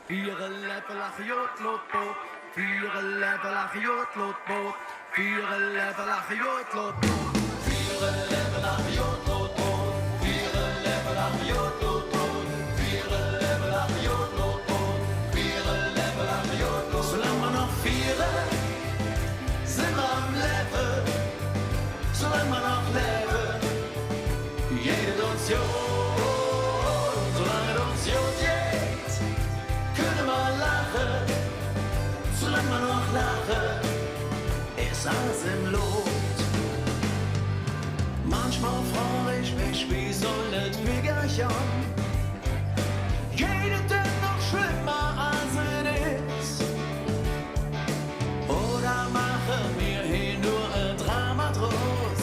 Vieren leven lachen joodloopboot. Vieren leven lachen joodloopboot. Vieren leven lachen joodloopboot. Vieren leven lachen joodloopboot. Vieren leven lachen joodloopboot. Vieren leven lachen joodloopboot. Vieren leven lachen joodloopboot. Zolang we nog vieren, zijn we am leven. Zolang we nog leven, jeder ons jood. Zolang het ons jood jeet, kunnen we lachen. Zolang we nog lachen, ist alles im Lot. Manchmal frage ich mich, wie soll das Bürgerchen jeder Tag noch schlimmer als es ist? Oder machen wir hier nur ein Drama draus?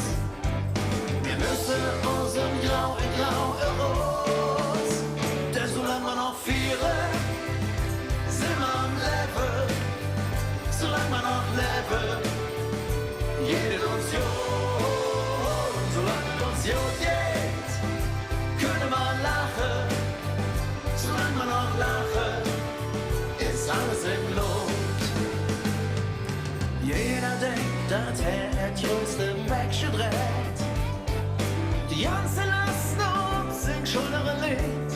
Wir müssen aus dem Grau in Grau heraus. Denn solange wir noch vieren, sind wir am Leben. Solange wir noch leben, jeder uns jod. Solange es uns jod geht, können wir lachen. Solange wir noch lachen, ist alles im Lot. Jeder denkt, dass er größte weggedreht. Die ganze Last um sein Schultern liegt.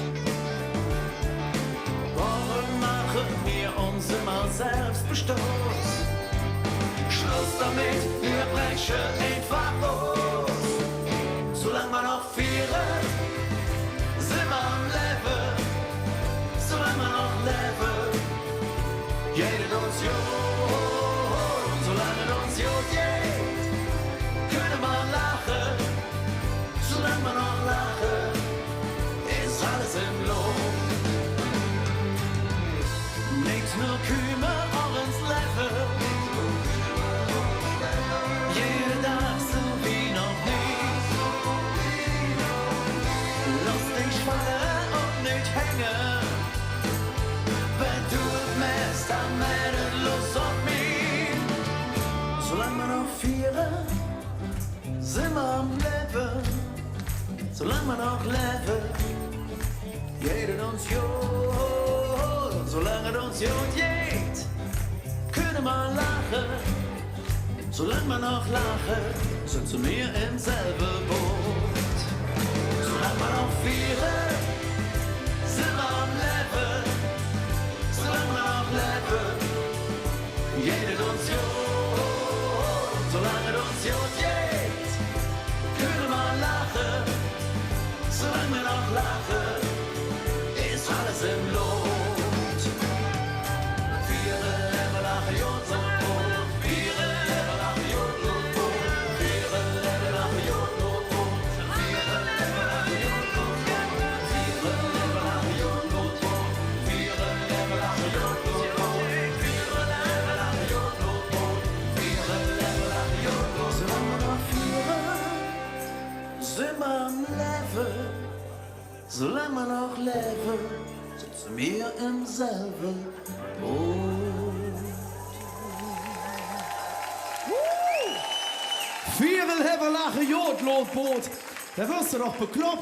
Warum machen wir uns immer Selbstbestoß? Schluss damit, wir brechen einfach los. Solange wir noch vieren, sind wir am Leben. Solange wir noch leben, jeder uns jod. Solange es uns jod geht, können wir lachen. Solange wir noch lachen, ist alles im Lot. Nichts nur kümmern uns Leben. Jeder Tag sind wie noch nie. Lass dich fallen und nicht hängen. Wenn du merkst, dann meldet Lust auf mich. Solange wir noch vieren, sind wir am Leben. Solange wir noch leben, jeder uns jod. Solange es uns jod geht, können wir lachen. Solange wir noch lachen, sind zu mir im selben Boot. Solange wir noch vieren, sind wir am Leben. Solange wir noch leben, jeder uns jod. Solange es uns jod geht, können wir lachen. Solange wir noch lachen, ist alles im Lot. Vieren leben lachen joodloopboot. Vieren leben lachen joodloopboot. Vieren leben lachen joodloopboot. Vieren leben lachen joodloopboot. Vieren leben lachen joodloopboot. Vieren leben lachen joodloopboot. Vieren leben lachen joodloopboot. Vieren leben lachen joodloopboot. Solange wir noch vieren, sind wir am Leben. Solange wir noch leben, sitzen wir im selben Boot. Vieren hebben lachen joodloopboot. Dat was er nog bekloppt.